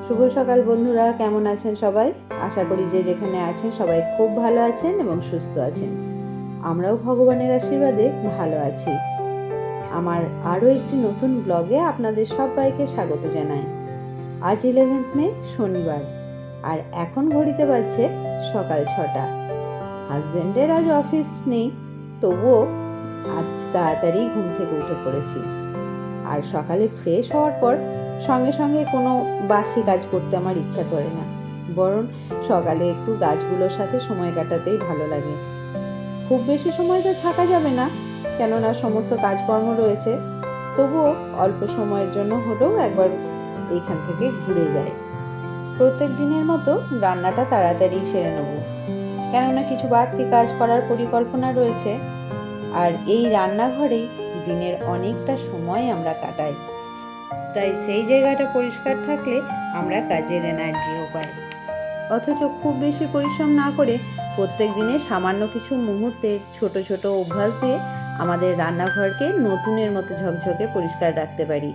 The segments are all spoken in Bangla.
শুভ সকাল বন্ধুরা, কেমন আছেন সবাই? আশা করি যে যেখানে আছেন সবাই খুব ভালো আছেন এবং সুস্থ আছেন। আমরাও ভগবানের আশীর্বাদে ভালো আছি। আমার আরও একটি নতুন ব্লগে আপনাদের সবাইকে স্বাগত জানাই। আজ 11th মে শনিবার, আর এখন ঘড়িতে বাজছে সকাল 6টা। হাজব্যান্ডের আজ অফিস নেই, তবুও আজ তাড়াতাড়ি ঘুম থেকে উঠে পড়েছি। আর সকালে ফ্রেশ হওয়ার পর সঙ্গে সঙ্গে কোনো বাসি কাজ করতে আমার ইচ্ছা করে না, বরং সকালে একটু গাছগুলোর সাথে সময় কাটাতেই ভালো লাগে। খুব বেশি সময় তো থাকা যাবে না, কেননা সমস্ত কাজকর্ম রয়েছে, তবুও অল্প সময়ের জন্য হলেও একবার এইখান থেকে ঘুরে যায়। প্রত্যেক দিনের মতো রান্নাটা তাড়াতাড়ি সেরে নেব, কেননা কিছু বাড়তি কাজ করার পরিকল্পনা রয়েছে। আর এই রান্নাঘরেই দিনের অনেকটা সময় আমরা কাটাই, তাই সেই জায়গাটা পরিষ্কার থাকলে আমরা কাজের এনার্জিও পাই। অথচ খুব বেশি পরিশ্রম না করে প্রত্যেক দিনে সামান্য কিছু মুহূর্তের ছোট ছোট অভ্যাস দিয়ে আমাদের রান্নাঘরকে নতুনের মতো ঝকঝকে পরিষ্কার রাখতে পারি।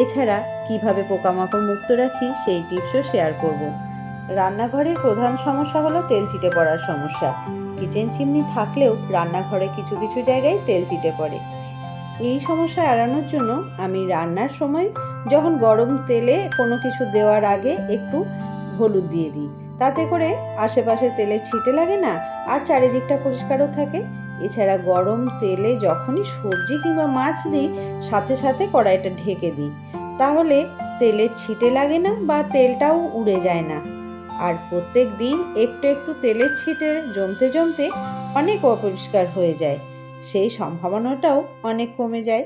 এছাড়া কিভাবে পোকামাকড় মুক্ত রাখি সেই টিপসও শেয়ার করব। রান্নাঘরের প্রধান সমস্যা হলো তেল চিটে পড়ার সমস্যা। কিচেন চিমনি থাকলেও রান্নাঘরে কিছু কিছু জায়গায় তেল চিটে পড়ে। এই সমস্যা এড়ানোর জন্য আমি রান্নার সময় যখন গরম তেলে কোনো কিছু দেওয়ার আগে একটু হলুদ দিয়ে দিই, তাতে করে আশেপাশে তেলের ছিটে লাগে না, আর চারিদিকটা পরিষ্কারও থাকে। এছাড়া গরম তেলে যখনই সবজি কিংবা মাছ দিই, সাথে সাথে কড়াইটা ঢেকে দিই, তাহলে তেলের ছিটে লাগে না বা তেলটাও উড়ে যায় না। আর প্রত্যেক দিন একটু একটু তেলের ছিটে জমতে জমতে অনেক অপরিষ্কার হয়ে যায়, সেই সম্ভাবনাটাও অনেক কমে যায়।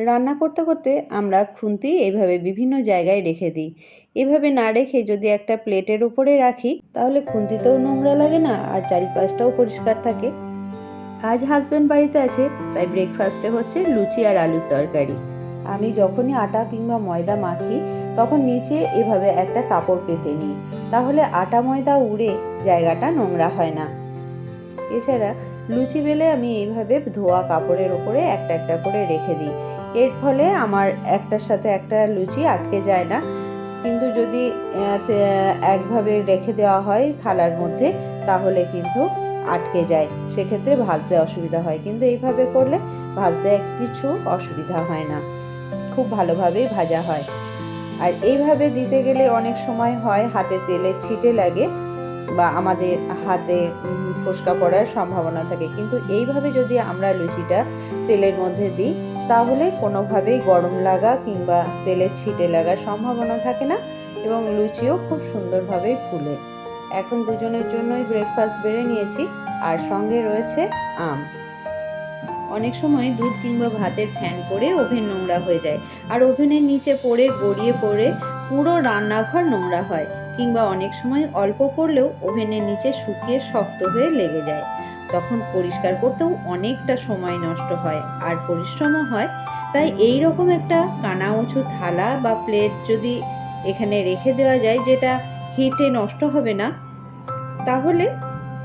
রান্না করতে করতে আমরা খুন্তি এইভাবে বিভিন্ন জায়গায় রেখে দিই। এভাবে না রেখে যদি একটা প্লেটের উপরে রাখি, তাহলে খুন্তিতেও নোংরা লাগে না আর চারিপাশটাও পরিষ্কার থাকে। আজ হাজব্যান্ড বাড়িতে আছে, তাই ব্রেকফাস্টে হচ্ছে লুচি আর আলুর তরকারি। আমি যখনই আটা কিংবা ময়দা মাখি, তখন নিচে এভাবে একটা কাপড় পেতে নিই, তাহলে আটা ময়দা উড়ে জায়গাটা নোংরা হয় না। এছাড়া লুচি বেলে আমি এইভাবে ধোয়া কাপড়ের ওপরে একটা একটা করে রেখে দিই। এর ফলে আমার একটার সাথে একটা লুচি আটকে যায় না। কিন্তু যদি একভাবে রেখে দেওয়া হয় থালার মধ্যে, তাহলে কিন্তু আটকে যায়, সেক্ষেত্রে ভাজতে অসুবিধা হয়। কিন্তু এইভাবে করলে ভাজতে কিছু অসুবিধা হয় না, খুব ভালোভাবেই ভাজা হয়। আর এইভাবে দিতে গেলে অনেক সময় হয় হাতে তেলের ছিটে লাগে বা আমাদের হাতে ফোস্কা পড়ার সম্ভাবনা থাকে, কিন্তু এইভাবে যদি আমরা লুচিটা তেলের মধ্যে দিই, তাহলে কোনোভাবেই গরম লাগা কিংবা তেলের ছিটে লাগার সম্ভাবনা থাকে না, এবং লুচিও খুব সুন্দরভাবেই ফুলে। এখন দুজনের জন্যই ব্রেকফাস্ট বেড়ে নিয়েছি, আর সঙ্গে রয়েছে আম। অনেক সময় দুধ কিংবা ভাতের ফ্যান পড়ে ওভেন নোংরা হয়ে যায়, আর ওভেনের নিচে পড়ে গড়িয়ে পড়ে পুরো রান্নাঘর নোংরা হয়, কিংবা অনেক সময় অল্প পড়লেও ওভেনের নিচে শুকিয়ে শক্ত হয়ে লেগে যায়। তখন পরিষ্কার করতেও অনেকটা সময় নষ্ট হয় আর পরিশ্রমও হয়। তাই এই রকম একটা কানা উঁচু থালা বা প্লেট যদি এখানে রেখে দেওয়া যায়, যেটা হিটে নষ্ট হবে না, তাহলে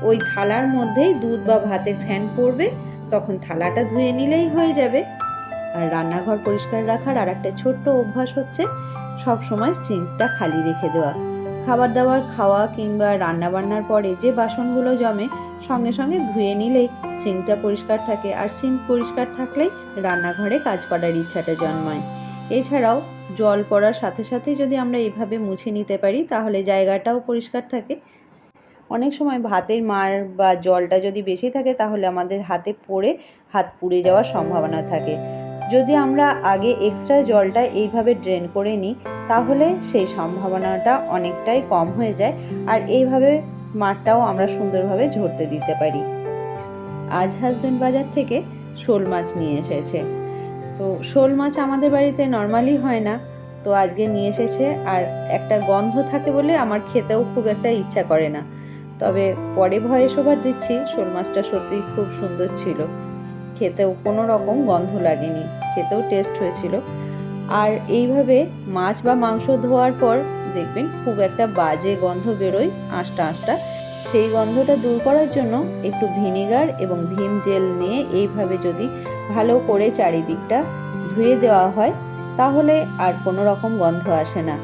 ওই থালার মধ্যেই দুধ বা ভাতের ফ্যান পড়বে, তখন থালাটা ধুয়ে নিলেই হয়ে যাবে। আর রান্নাঘর পরিষ্কার রাখার আর একটা ছোট্ট অভ্যাস হচ্ছে সব সময় সিঙ্কটা খালি রেখে দেওয়া। খাবার দাবার খাওয়া কিংবা রান্নাবান্নার পরে যে বাসনগুলো জমে, সঙ্গে সঙ্গে ধুয়ে নিলেই সিঙ্কটা পরিষ্কার থাকে, আর সিঙ্ক পরিষ্কার থাকলেই রান্নাঘরে কাজ করার ইচ্ছাটা জন্মায়। এছাড়াও জল পড়ার সাথে সাথে যদি আমরা এভাবে মুছে নিতে পারি, তাহলে জায়গাটাও পরিষ্কার থাকে। অনেক সময় ভাতের মার বা জলটা যদি বেশি থাকে, তাহলে আমাদের হাতে পড়ে হাত পুড়ে যাওয়ার সম্ভাবনা থাকে। যদি আমরা আগে এক্সট্রা জলটা এইভাবে ড্রেন করে নিই, তাহলে সেই সম্ভাবনাটা অনেকটাই কম হয়ে যায়, আর এইভাবে মারটাও আমরা সুন্দরভাবে ঝরতে দিতে পারি। আজ হাজব্যান্ড বাজার থেকে শোল মাছ নিয়ে এসেছে। তো শোল মাছ আমাদের বাড়িতে নর্মালি হয় না, তো আজকে নিয়ে এসেছে। আর একটা গন্ধ থাকে বলে আমার খেতেও খুব একটা ইচ্ছা করে না, তবে পরে ভয়েস ওভার দিচ্ছি, শোল মাছটা সত্যিই খুব সুন্দর ছিল, খেতেও কোনো রকম গন্ধ লাগেনি, খেতেও টেস্ট হয়েছিল। আর এইভাবে মাছ বা মাংস ধোয়ার পর দেখবেন খুব একটা বাজে গন্ধ বেরোয়, আঁশটা আঁশটা। সেই গন্ধটা দূর করার জন্য একটু ভিনেগার এবং ভিম জেল নিয়ে এইভাবে যদি ভালো করে চারিদিকটা ধুয়ে দেওয়া হয়, তাহলে আর কোনো রকম গন্ধ আসে না।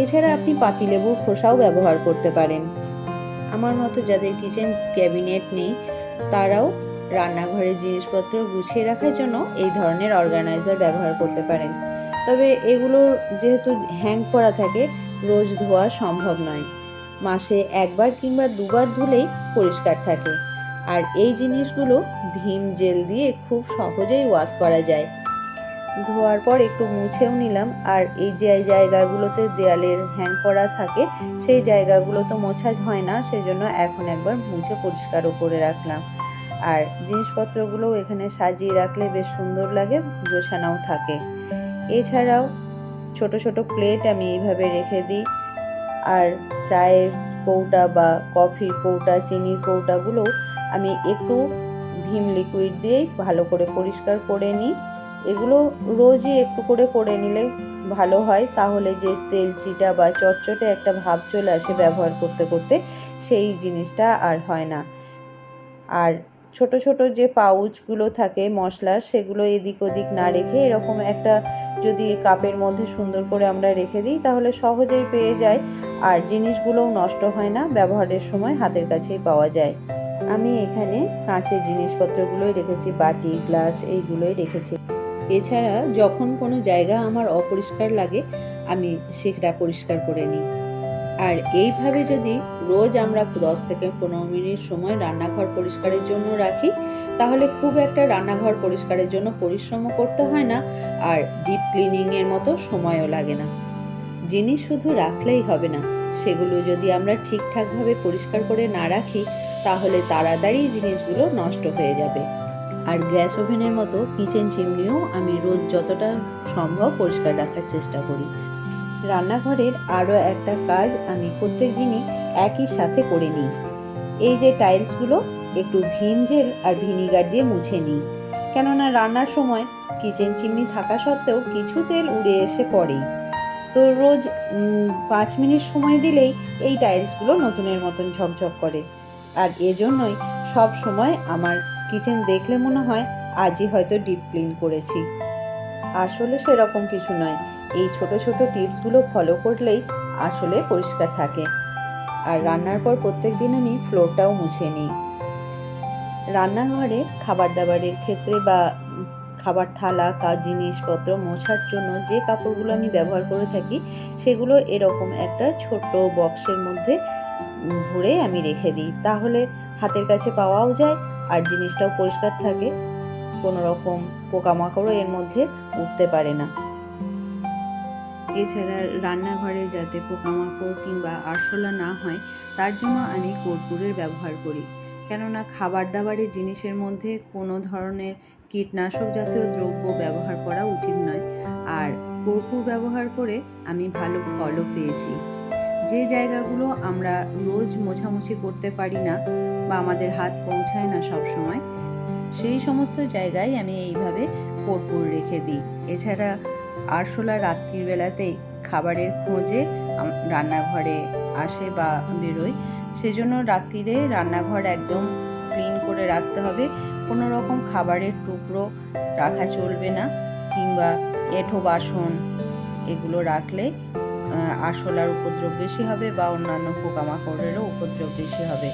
এছাড়া আপনি পাতিলেবুর খোসাও ব্যবহার করতে পারেন। আমার মতো যাদের কিচেন ক্যাবিনেট নেই তারাও রান্নাঘরের জিনিসপত্র গুছিয়ে রাখার জন্য এই ধরনের অর্গানাইজার ব্যবহার করতে পারেন। তবে এগুলো যেহেতু হ্যাং করা থাকে, রোজ ধোয়া সম্ভব নয়। মাসে একবার কিংবা দুবার ধুলেই পরিষ্কার থাকে। আর এই জিনিসগুলো ভীম জেল দিয়ে খুব সহজেই ওয়াশ করা যায়। ধোয়ার পর একটু মুছেও নিলাম। আর এই যে জায়গাগুলোতে দেয়ালের হ্যাং করা থাকে সেই জায়গাগুলো তো মোছা হয় না, সেজন্য এখন একবার মুছে পরিষ্কারও করে রাখলাম। আর জিনিসপত্রগুলোও এখানে সাজিয়ে রাখলে বেশ সুন্দর লাগে, গোছানোও থাকে। এছাড়াও ছোট ছোট প্লেট আমি এইভাবে রেখে দিই। আর চায়ের কৌটা বা কফির কৌটা, চিনির কৌটাগুলোও আমি একটু ভীম লিকুইড দিয়েই ভালো করে পরিষ্কার করে নিই। এগুলো রোজই একটু করে করে নিলে ভালো হয়, তাহলে যে তেল চিটা বা চটচটে একটা ভাব চলে আসে ব্যবহার করতে করতে, সেই জিনিসটা আর হয় না। আর ছোট ছোট যে পাউচগুলো থাকে মশলার, সেগুলো এদিক ওদিক না রেখে এরকম একটা যদি কাপের মধ্যে সুন্দর করে আমরা রেখে দিই তাহলে সহজেই পেয়ে যায়। আর জিনিসগুলোও নষ্ট হয় না, ব্যবহারের সময় হাতের কাছেই পাওয়া যায়। আমি এখানে কাঁচের জিনিসপত্রগুলোই রেখেছি, বাটি গ্লাস এইগুলোই রেখেছি। এছাড়া যখন কোনো জায়গা আমার অপরিষ্কার লাগে আমি সেটা পরিষ্কার করে নিই। আর এইভাবে যদি রোজ আমরা 10 থেকে 15 মিনিট সময় রান্নাঘর পরিষ্কারের জন্য রাখি তাহলে খুব একটা রান্নাঘর পরিষ্কারের জন্য পরিশ্রমও করতে হয় না, আর ডিপ ক্লিনিংয়ের মতো সময়ও লাগে না। জিনিস শুধু রাখলেই হবে না, সেগুলো যদি আমরা ঠিকঠাকভাবে পরিষ্কার করে না রাখি তাহলে তাড়াতাড়ি জিনিসগুলো নষ্ট হয়ে যাবে। আর গ্যাস ওভেনের মতো কিচেন চিমনিও আমি রোজ যতটা সম্ভব পরিষ্কার রাখার চেষ্টা করি। রান্নাঘরের আরও একটা কাজ আমি প্রত্যেক দিনই একই সাথে করে নিই। এই যে টাইলসগুলো একটু ভীম জেল আর ভিনিগার দিয়ে মুছে নিই, কেননা রান্নার সময় কিচেন চিমনি থাকা সত্ত্বেও কিছু তেল উড়ে এসে পড়েই। তো রোজ 5 মিনিট সময় দিলেই এই টাইলসগুলো নতুনের মতন ঝকঝক করে। আর এজন্যই সব সময় আমার কিচেন দেখলে মনে হয় আজই হয়তো ডিপ ক্লিন করেছি। আসলে সেরকম কিছু নয়, এই ছোট ছোট টিপসগুলো ফলো করলেই আসলে পরিষ্কার থাকে। আর রান্নার পর প্রত্যেক দিন আমি ফ্লোরটাও মুছে নিই। রান্নাঘরে খাবার দাবারের ক্ষেত্রে বা খাবার থালা জিনিসপত্র মোছার জন্য যে কাপড়গুলো আমি ব্যবহার করে থাকি সেগুলো এরকম একটা ছোট্ট বক্সের মধ্যে ভরে আমি রেখে দিই, তাহলে হাতের কাছে পাওয়াও যায় আর জিনিসটাও পরিষ্কার থাকে, কোনো রকম পোকামাকড়ও এর মধ্যে উঠতে পারে না। এছাড়া রান্নাঘরে যাতে পোকামাকড় কিংবা আরশোলা না হয় তার জন্য আমি কর্পূরের ব্যবহার করি, কেননা খাবার দাবারের জিনিসের মধ্যে কোনো ধরনের কীটনাশক জাতীয় দ্রব্য ব্যবহার করা উচিত নয়। আর কর্পূর ব্যবহার করে আমি ভালো ফলও পেয়েছি। যে জায়গাগুলো আমরা রোজ মোছামুছি করতে পারি না বা আমাদের হাত পৌঁছায় না সব সময়, সেই সমস্ত জায়গায় আমি এইভাবে কর্পূর রেখে দিই। এছাড়া আরশোলা রাত্রির বেলাতেই খাবারের খোঁজে রান্নাঘরে আসে বা বেরোয়, সেজন্য রাত্রিরে রান্নাঘর একদম ক্লিন করে রাখতে হবে। কোনো রকম খাবারের টুকরো রাখা চলবে না, কিংবা এঁঠো বাসন এগুলো রাখলে আরশোলার উপদ্রব বেশি হবে বা অন্যান্য পোকামাকড়েরও উপদ্রব বেশি হবে।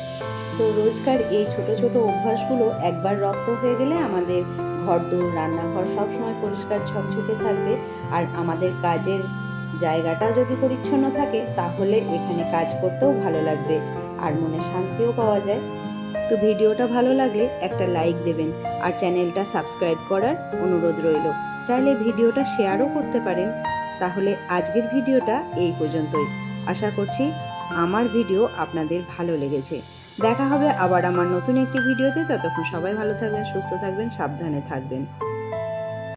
তো রোজকার এই ছোট ছোট অভ্যাসগুলো একবার রপ্ত হয়ে গেলে আমাদের ঘরদোর রান্নাঘর সবসময় পরিষ্কার ঝকঝকে থাকবে। আর আমাদের কাজের জায়গাটা যদি পরিচ্ছন্ন থাকে তাহলে এখানে কাজ করতেও ভালো লাগবে আর মনে শান্তিও পাওয়া যায়। তো ভিডিওটা ভালো লাগলে একটা লাইক দেবেন আর চ্যানেলটা সাবস্ক্রাইব করার অনুরোধ রইল। চাইলে ভিডিওটা শেয়ারও করতে পারেন। তাহলে আজকের ভিডিওটা এই পর্যন্তই। আশা করছি আমার ভিডিও আপনাদের ভালো লেগেছে। দেখা হবে আবার আমার নতুন একটি ভিডিওতে। ততক্ষণ সবাই ভালো থাকবেন, সুস্থ থাকবেন, সাবধানে থাকবেন।